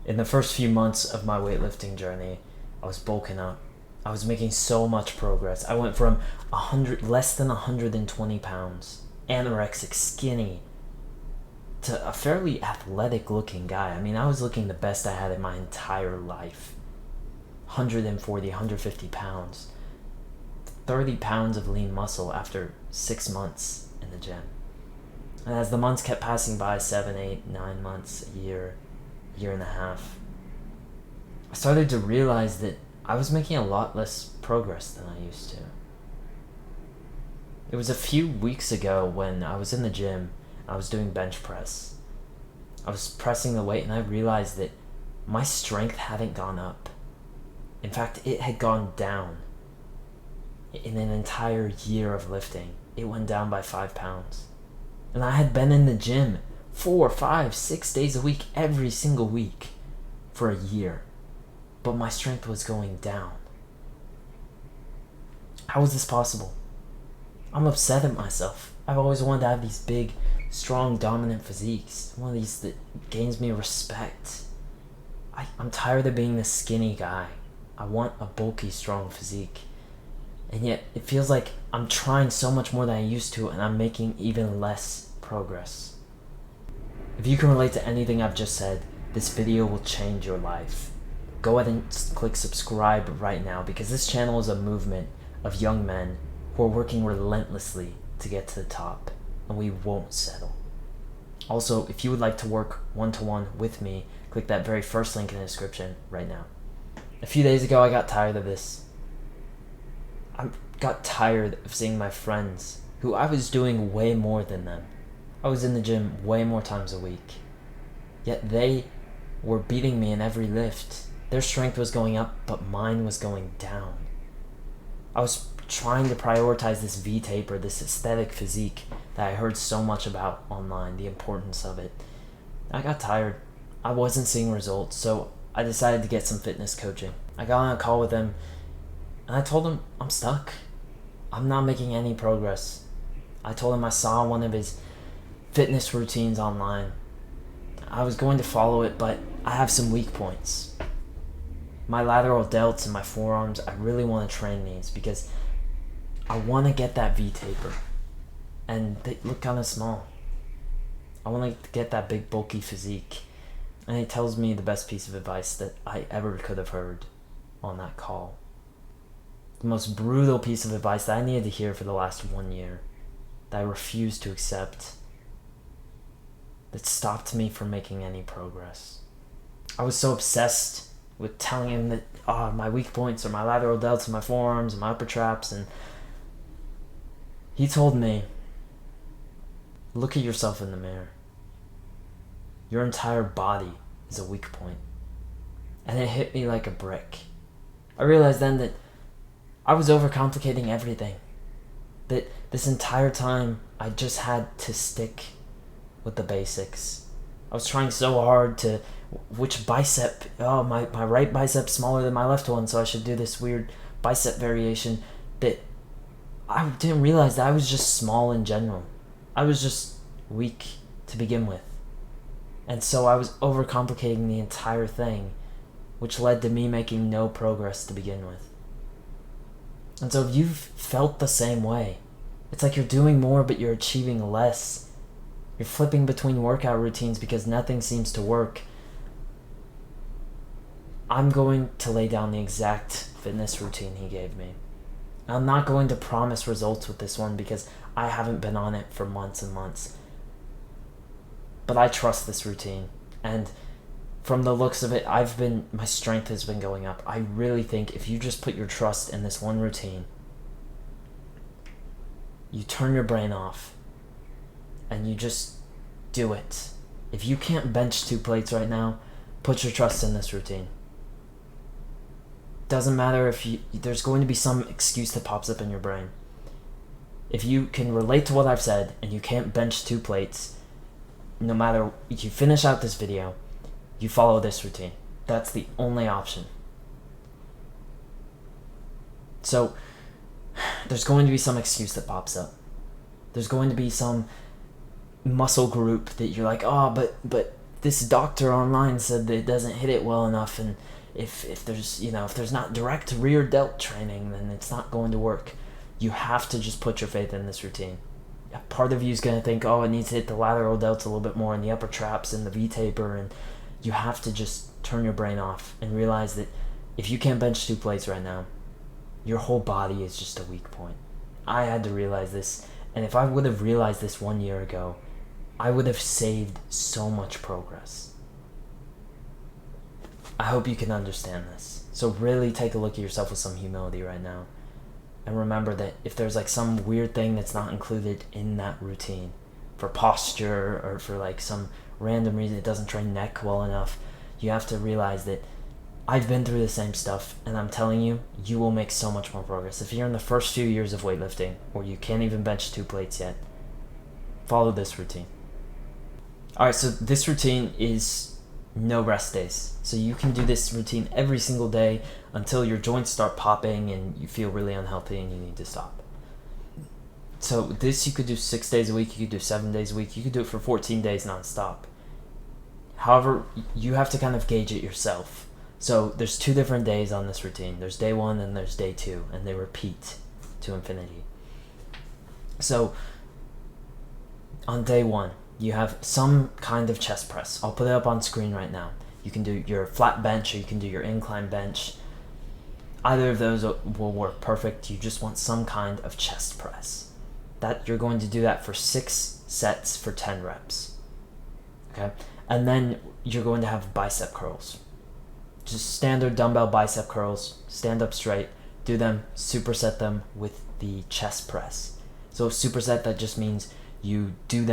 In the first few months of my weightlifting journey, I was bulking up. I was making so much progress. I went from less than 120 pounds, anorexic, skinny, to a fairly athletic looking guy. I mean, I was looking the best I had in my entire life. 140, 150 pounds. 30 pounds of lean muscle after 6 months in the gym. And as the months kept passing by, 7, 8, 9 months, a year and a half, I started to realize that I was making a lot less progress than I used to. It was a few weeks ago when I was in the gym, I was doing bench press. I was pressing the weight and I realized that my strength hadn't gone up. In fact, it had gone down. In an entire year of lifting, it went down by 5 pounds. And I had been in the gym 4, 5, 6 days a week, every single week, for a year. But my strength was going down. How is this possible? I'm upset at myself. I've always wanted to have these big, strong, dominant physiques. One of these that gains me respect. I'm tired of being this skinny guy. I want a bulky, strong physique. And yet, it feels like I'm trying so much more than I used to, and I'm making even less progress. If you can relate to anything I've just said, this video will change your life. Go ahead and click subscribe right now, because this channel is a movement of young men who are working relentlessly to get to the top, and we won't settle. Also, if you would like to work one-to-one with me, click that very first link in the description right now. A few days ago, I got tired of this. I got tired of seeing my friends, who I was doing way more than them. I was in the gym way more times a week. Yet they were beating me in every lift. Their strength was going up, but mine was going down. I was trying to prioritize this V-taper, this aesthetic physique that I heard so much about online, the importance of it. I got tired. I wasn't seeing results, so I decided to get some fitness coaching. I got on a call with him, and I told him I'm stuck. I'm not making any progress. I told him I saw one of his fitness routines online. I was going to follow it, but I have some weak points. My lateral delts and my forearms, I really want to train these because I want to get that V-taper. And they look kind of small. I want to get that big bulky physique. And he tells me the best piece of advice that I ever could have heard on that call. The most brutal piece of advice that I needed to hear for the last 1 year, that I refused to accept, that stopped me from making any progress. I was so obsessed with telling him that my weak points are my lateral delts and my forearms and my upper traps, and he told me, look at yourself in the mirror. Your entire body is a weak point. And it hit me like a brick. I realized then that I was overcomplicating everything. That this entire time I just had to stick with the basics. I was trying so hard to, which bicep, my right bicep's smaller than my left one, so I should do this weird bicep variation, that I didn't realize that I was just small in general. I was just weak to begin with. And so I was overcomplicating the entire thing, which led to me making no progress to begin with. And so if you've felt the same way, it's like you're doing more but you're achieving less. You're flipping between workout routines because nothing seems to work. I'm going to lay down the exact fitness routine he gave me. I'm not going to promise results with this one because I haven't been on it for months and months. But I trust this routine, and from the looks of it, my strength has been going up. I really think if you just put your trust in this one routine, you turn your brain off, and you just do it. If you can't bench 2 plates right now, put your trust in this routine. Doesn't matter if there's going to be some excuse that pops up in your brain. If you can relate to what I've said, and you can't bench 2 plates, no matter, if you finish out this video, you follow this routine. That's the only option. So, there's going to be some excuse that pops up. There's going to be some muscle group that you're like, but this doctor online said that it doesn't hit it well enough, and if there's not direct rear delt training, then it's not going to work. You have to just put your faith in this routine. Part of you is going to think, oh, it needs to hit the lateral delts a little bit more, and the upper traps and the V-taper, and you have to just turn your brain off and realize that if you can't bench 2 plates right now, your whole body is just a weak point. I had to realize this, and if I would have realized this 1 year ago, I would have saved so much progress. I hope you can understand this. So really take a look at yourself with some humility right now. And remember that if there's like some weird thing that's not included in that routine for posture or for like some random reason it doesn't train neck well enough, you have to realize that I've been through the same stuff, and I'm telling you, you will make so much more progress. If you're in the first few years of weightlifting or you can't even bench 2 plates yet, follow this routine. Alright, so this routine is no rest days. So you can do this routine every single day until your joints start popping and you feel really unhealthy and you need to stop. So this you could do 6 days a week, you could do 7 days a week, you could do it for 14 days non-stop. However, you have to kind of gauge it yourself. So there's 2 different days on this routine. There's day 1 and there's day 2, and they repeat to infinity. So on day 1, you have some kind of chest press. I'll put it up on screen right now. You can do your flat bench or you can do your incline bench. Either of those will work perfect. You just want some kind of chest press. That you're going to do that for 6 sets for 10 reps. Okay? And then you're going to have bicep curls. Just standard dumbbell bicep curls, stand up straight, do them, superset them with the chest press. So superset, that just means you do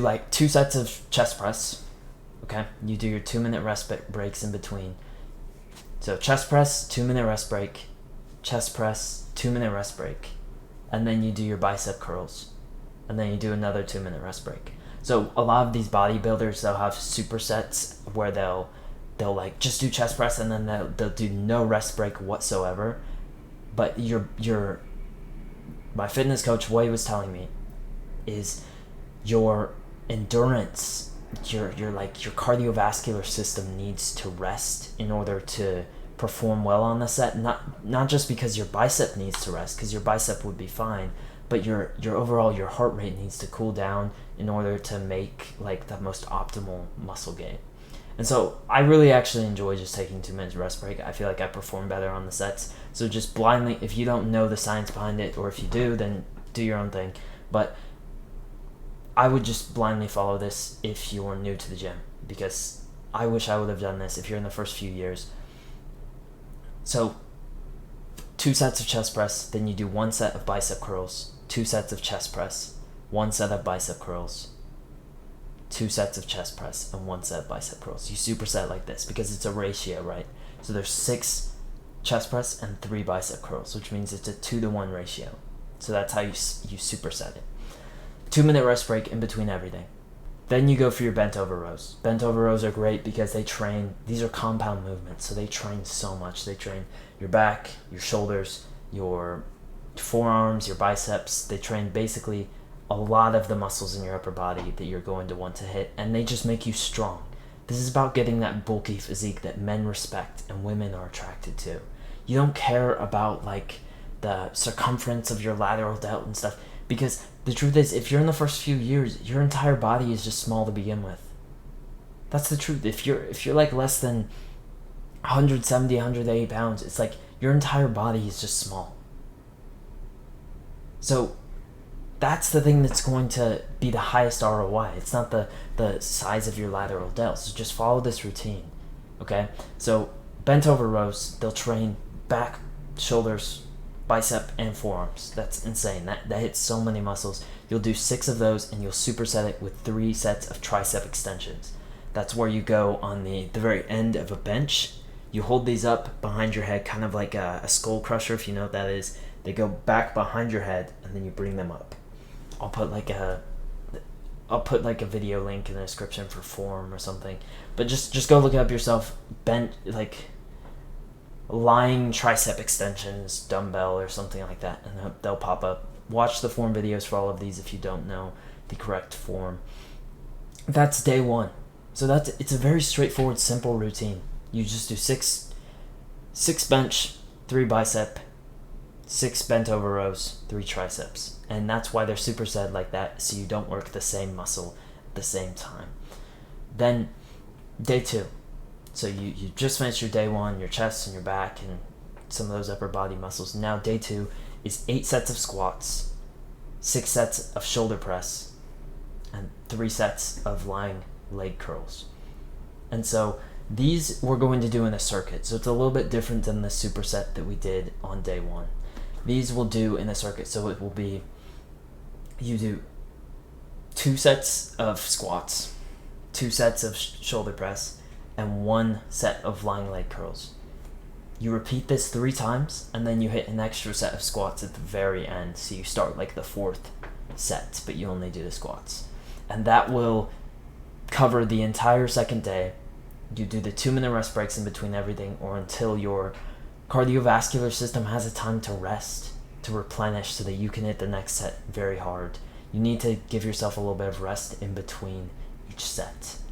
like 2 sets of chest press, okay? You do your 2-minute rest breaks in between. So chest press, 2-minute rest break, chest press, 2-minute rest break, and then you do your bicep curls, and then you do another 2-minute rest break. So a lot of these bodybuilders, they'll have supersets where they'll like just do chest press and then they'll do no rest break whatsoever. But my fitness coach, what he was telling me is your endurance, your cardiovascular system needs to rest in order to perform well on the set. Not just because your bicep needs to rest, because your bicep would be fine, but your overall your heart rate needs to cool down in order to make like the most optimal muscle gain. And so I really actually enjoy just taking 2 minutes rest break. I feel like I perform better on the sets. So just blindly, if you don't know the science behind it, or if you do, then do your own thing. But I would just blindly follow this if you are new to the gym, because I wish I would have done this if you're in the first few years. So 2 sets of chest press, then you do 1 set of bicep curls, 2 sets of chest press, 1 set of bicep curls, 2 sets of chest press, and 1 set of bicep curls. You superset like this because it's a ratio, right? So there's 6 chest press and 3 bicep curls, which means it's a 2-to-1 ratio. So that's how you superset it. 2-minute rest break in between everything. Then you go for your bent over rows. Bent over rows are great because these are compound movements, so they train so much. They train your back, your shoulders, your forearms, your biceps. They train basically a lot of the muscles in your upper body that you're going to want to hit, and they just make you strong. This is about getting that bulky physique that men respect and women are attracted to. You don't care about like the circumference of your lateral delt and stuff, because the truth is, if you're in the first few years, your entire body is just small to begin with. That's the truth. If you're like less than 170, 180 pounds, it's like your entire body is just small. So that's the thing that's going to be the highest ROI. It's not the size of your lateral delts. So just follow this routine, okay? So bent over rows, they'll train back, shoulders, bicep, and forearms. That's insane. That hits so many muscles. You'll do 6 of those, and you'll superset it with 3 sets of tricep extensions. That's where you go on the very end of a bench. You hold these up behind your head, kind of like a skull crusher, if you know what that is. They go back behind your head, and then you bring them up. I'll put like a video link in the description for form or something. But just go look it up yourself. Bent, like lying tricep extensions, dumbbell or something like that, and they'll pop up. Watch the form videos for all of these if you don't know the correct form. That's day one. So it's a very straightforward, simple routine. You just do six bench, 3 bicep, 6 bent over rows, 3 triceps. And that's why they're superset like that, so you don't work the same muscle at the same time. Then day 2. So you just finished your day 1, your chest and your back and some of those upper body muscles. Now day 2 is 8 sets of squats, 6 sets of shoulder press, and 3 sets of lying leg curls. And so these we're going to do in a circuit. So it's a little bit different than the superset that we did on day 1. These we'll do in a circuit. So it will be, you do 2 sets of squats, 2 sets of shoulder press, and 1 set of lying leg curls. You repeat this 3 times, and then you hit an extra set of squats at the very end. So you start like the 4th set, but you only do the squats. And that will cover the entire second day. You do the 2-minute rest breaks in between everything, or until your cardiovascular system has a time to rest, to replenish, so that you can hit the next set very hard. You need to give yourself a little bit of rest in between each set.